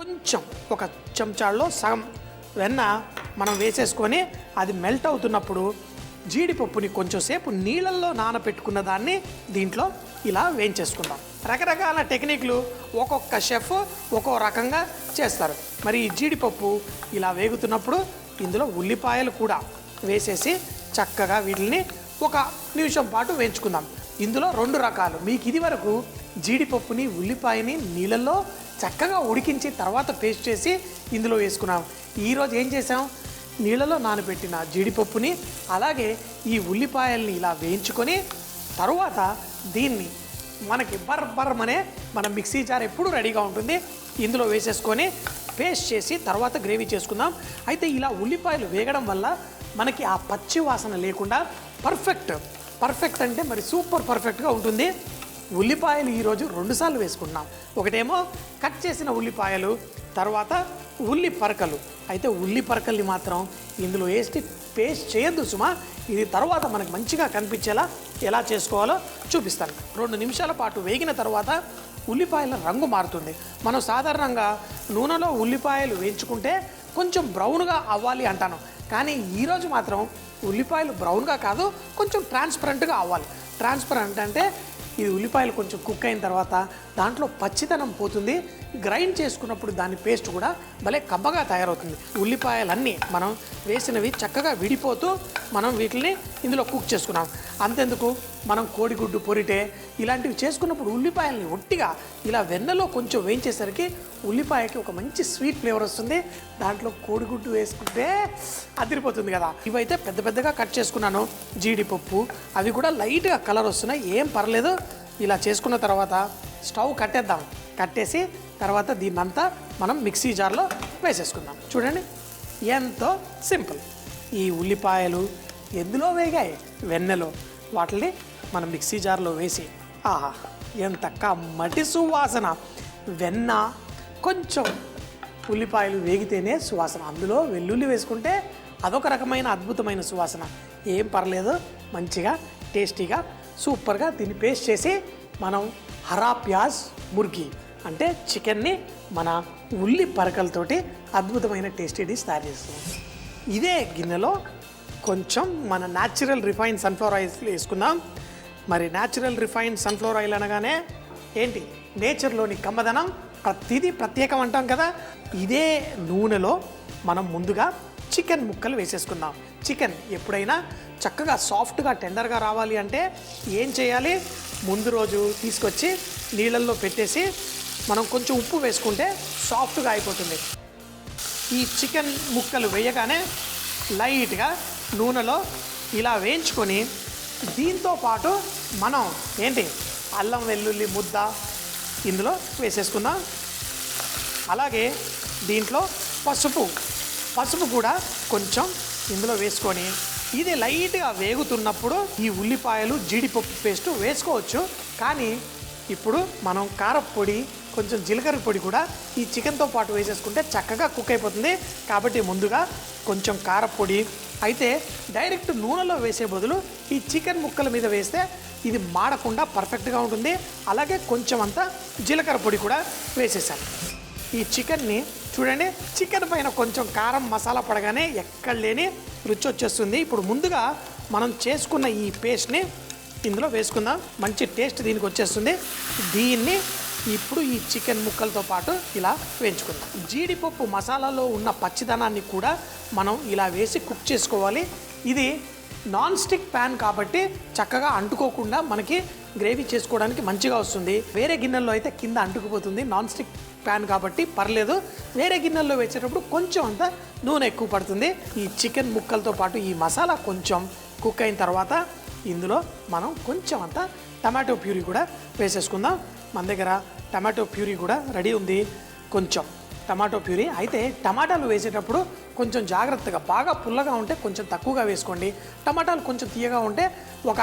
కొంచెం ఒక చెంచాల్లో సగం వెన్న మనం వేసేసుకొని అది మెల్ట్ అవుతున్నప్పుడు జీడిపప్పుని కొంచెం సేపు నీళ్ళల్లో నానబెట్టుకున్న దాన్ని దీంట్లో ఇలా వేయించేసుకుందాం. రకరకాల టెక్నిక్లు ఒక్కొక్క షెఫ్ ఒక్కో రకంగా చేస్తారు. మరి ఈ జీడిపప్పు ఇలా వేగుతున్నప్పుడు ఇందులో ఉల్లిపాయలు కూడా వేసేసి చక్కగా వీటిని ఒక నిమిషం పాటు వేయించుకుందాం. ఇందులో రెండు రకాలు. మీకు ఇది వరకు జీడిపప్పుని ఉల్లిపాయని నీళ్ళల్లో చక్కగా ఉడికించి తర్వాత పేస్ట్ చేసి ఇందులో వేసుకున్నాం. ఈరోజు ఏం చేసాం, నీళ్ళలో నానబెట్టిన జీడిపప్పుని అలాగే ఈ ఉల్లిపాయల్ని ఇలా వేయించుకొని తరువాత దీన్ని మనకి బర్రమనే మన మిక్సీ జార్ ఎప్పుడు రెడీగా ఉంటుంది, ఇందులో వేసేసుకొని పేస్ట్ చేసి తర్వాత గ్రేవీ చేసుకుందాం. అయితే ఇలా ఉల్లిపాయలు వేగడం వల్ల మనకి ఆ పచ్చి వాసన లేకుండా పర్ఫెక్ట్ అంటే మరి సూపర్ పర్ఫెక్ట్గా ఉంటుంది. ఉల్లిపాయలు ఈరోజు 2 సార్లు వేసుకుంటున్నాం. ఒకటేమో కట్ చేసిన ఉల్లిపాయలు, తర్వాత ఉల్లి పరకలు. అయితే ఉల్లి పరకల్ని మాత్రం ఇందులో వేసి పేస్ట్ చేయొద్దు సుమా. ఇది తర్వాత మనకు మంచిగా కనిపించేలా ఎలా చేసుకోవాలో చూపిస్తాను. 2 నిమిషాల పాటు వేగిన తర్వాత ఉల్లిపాయల రంగు మారుతుంది. మనం సాధారణంగా నూనెలో ఉల్లిపాయలు వేయించుకుంటే కొంచెం బ్రౌన్గా అవ్వాలి అంటాను. కానీ ఈరోజు మాత్రం ఉల్లిపాయలు బ్రౌన్గా కాదు, కొంచెం ట్రాన్స్పరెంట్గా అవ్వాలి. ట్రాన్స్పరెంట్ అంటే ఇది ఉల్లిపాయలు కొంచెం కుక్ అయిన తర్వాత దాంట్లో పచ్చితనం పోతుంది. గ్రైండ్ చేసుకున్నప్పుడు దాని పేస్ట్ కూడా భలే కమ్మగా తయారవుతుంది. ఉల్లిపాయలన్నీ మనం వేసినవి చక్కగా విడిపోతూ మనం వీటిని ఇందులో కుక్ చేసుకున్నాం. అంతెందుకు, మనం కోడిగుడ్డు పొరిటే ఇలాంటివి చేసుకున్నప్పుడు ఉల్లిపాయల్ని ఒట్టిగా ఇలా వెన్నలో కొంచెం వేయించేసరికి ఉల్లిపాయకి ఒక మంచి స్వీట్ ఫ్లేవర్ వస్తుంది. దాంట్లో కోడిగుడ్డు వేసుకుంటే అదిరిపోతుంది కదా. ఇవైతే పెద్దగా కట్ చేసుకున్నాను. జీడిపప్పు అవి కూడా లైట్గా కలర్ వస్తున్నాయి, ఏం పర్లేదు. ఇలా చేసుకున్న తర్వాత స్టవ్ కట్టేసి తర్వాత దీన్నంతా మనం మిక్సీ జార్లో వేసేసుకుందాం. చూడండి ఎంతో సింపుల్. ఈ ఉల్లిపాయలు ఎందులో వేగాయి, వెన్నెలో. వాటిని మనం మిక్సీ జార్లో వేసి ఆహా ఎంత కమ్మటి సువాసన. వెన్న కొంచెం ఉల్లిపాయలు వేగితేనే సువాసన. అందులో వెల్లుల్లి వేసుకుంటే అదొక రకమైన అద్భుతమైన సువాసన. ఏం పర్లేదు, మంచిగా టేస్టీగా సూపర్గా దీన్ని పేస్ట్ చేసి మనం హరా ప్యాజ్ ముర్గి అంటే చికెన్ని మన ఉల్లి పరకలతోటి అద్భుతమైన టేస్టీ డిష్ తయారు చేస్తున్నాం. ఇదే గిన్నెలో కొంచెం మన న్యాచురల్ రిఫైన్ సన్ఫ్లవర్ ఆయిల్ వేసుకుందాం. మరి న్యాచురల్ రిఫైన్ సన్ఫ్లవర్ ఆయిల్ అనగానే ఏంటి, నేచర్లోని కమ్మదనం, ప్రతిదీ ప్రత్యేకం అంటాం కదా. ఇదే నూనెలో మనం ముందుగా చికెన్ ముక్కలు వేసేసుకుందాం. చికెన్ ఎప్పుడైనా చక్కగా సాఫ్ట్గా టెండర్గా రావాలి అంటే ఏం చేయాలి, ముందు రోజు తీసుకొచ్చి నీళ్ళల్లో పెట్టేసి మనం కొంచెం ఉప్పు వేసుకుంటే సాఫ్ట్గా అయిపోతుంది. ఈ చికెన్ ముక్కలు వేయగానే లైట్గా నూనెలో ఇలా వేయించుకొని దీంతో పాటు మనం ఏంటి అల్లం వెల్లుల్లి ముద్ద ఇందులో వేసేసుకుందాం. అలాగే దీంట్లో పసుపు కూడా కొంచెం ఇందులో వేసుకొని ఇది లైట్గా వేగుతున్నప్పుడు ఈ ఉల్లిపాయలు జీడిపప్పు పేస్ట్ వేసుకోవచ్చు. కానీ ఇప్పుడు మనం కారపొడి కొంచెం జీలకర్ర పొడి కూడా ఈ చికెన్తో పాటు వేసేసుకుంటే చక్కగా కుక్ అయిపోతుంది. కాబట్టి ముందుగా కొంచెం కారపొడి, అయితే డైరెక్ట్ నూనెలో వేసే బదులు ఈ చికెన్ ముక్కల మీద వేస్తే ఇది మాడకుండా పర్ఫెక్ట్గా ఉంటుంది. అలాగే కొంచెం అంతా జీలకర్ర పొడి కూడా వేసేసాను. ఈ చికెన్ని చూడండి, చికెన్ పైన కొంచెం కారం మసాలా పడగానే ఎక్కడ లేని రుచి వచ్చేస్తుంది. ఇప్పుడు ముందుగా మనం చేసుకున్న ఈ పేస్ట్ని ఇందులో వేసుకుందాం. మంచి టేస్ట్ దీనికి వచ్చేస్తుంది. దీన్ని ఇప్పుడు ఈ చికెన్ ముక్కలతో పాటు ఇలా వేయించుకుందాం. జీడిపప్పు మసాలాలో ఉన్న పచ్చిదనాన్ని కూడా మనం ఇలా వేసి కుక్ చేసుకోవాలి. ఇది నాన్ స్టిక్ ప్యాన్ కాబట్టి చక్కగా అంటుకోకుండా మనకి గ్రేవీ చేసుకోవడానికి మంచిగా వస్తుంది. వేరే గిన్నెల్లో అయితే కింద అంటుకుపోతుంది. నాన్ స్టిక్ ప్యాన్ కాబట్టి పర్లేదు. వేరే గిన్నెల్లో వేసేటప్పుడు కొంచెం అంత నూనె ఎక్కువ పడుతుంది. ఈ చికెన్ ముక్కలతో పాటు ఈ మసాలా కొంచెం కుక్ అయిన తర్వాత ఇందులో మనం కొంచెం అంత టమాటో ప్యూరీ కూడా వేసేసుకుందాం. మన దగ్గర టమాటో ప్యూరీ కూడా రెడీ ఉంది. కొంచెం టమాటో ప్యూరీ, అయితే టమాటాలు వేసేటప్పుడు కొంచెం జాగ్రత్తగా, బాగా పుల్లగా ఉంటే కొంచెం తక్కువగా వేసుకోండి. టమాటాలు కొంచెం తీయగా ఉంటే ఒక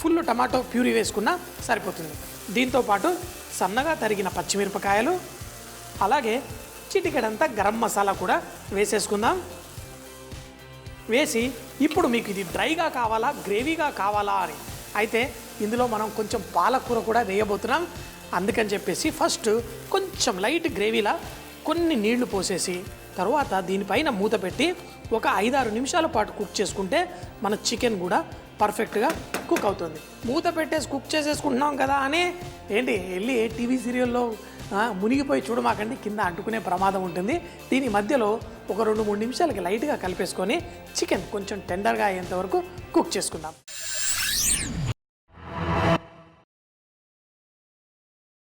ఫుల్ టమాటో ప్యూరీ వేసుకున్నా సరిపోతుంది. దీంతోపాటు సన్నగా తరిగిన పచ్చిమిరపకాయలు, అలాగే చిటికెడంతా గరం మసాలా కూడా వేసేసుకుందాం. వేసి ఇప్పుడు మీకు ఇది డ్రైగా కావాలా గ్రేవీగా కావాలా అని, అయితే ఇందులో మనం కొంచెం పాలకూర కూడా వేయబోతున్నాం. అందుకని చెప్పేసి ఫస్ట్ కొంచెం లైట్ గ్రేవీలా కొన్ని నీళ్లు పోసేసి తర్వాత దీనిపైన మూత పెట్టి ఒక 5-6 నిమిషాల పాటు కుక్ చేసుకుంటే మన చికెన్ కూడా పర్ఫెక్ట్గా కుక్ అవుతుంది. మూత పెట్టేసి కుక్ చేసేసుకుంటున్నాం కదా అని ఏంటి వెళ్ళి టీవీ సీరియల్లో మునిగిపోయి చూడమాకండి, కింద అంటుకునే ప్రమాదం ఉంటుంది. దీని మధ్యలో ఒక 2-3 నిమిషాలకి లైట్గా కలిపేసుకొని చికెన్ కొంచెం టెండర్గా అయ్యేంత వరకు కుక్ చేసుకుందాం.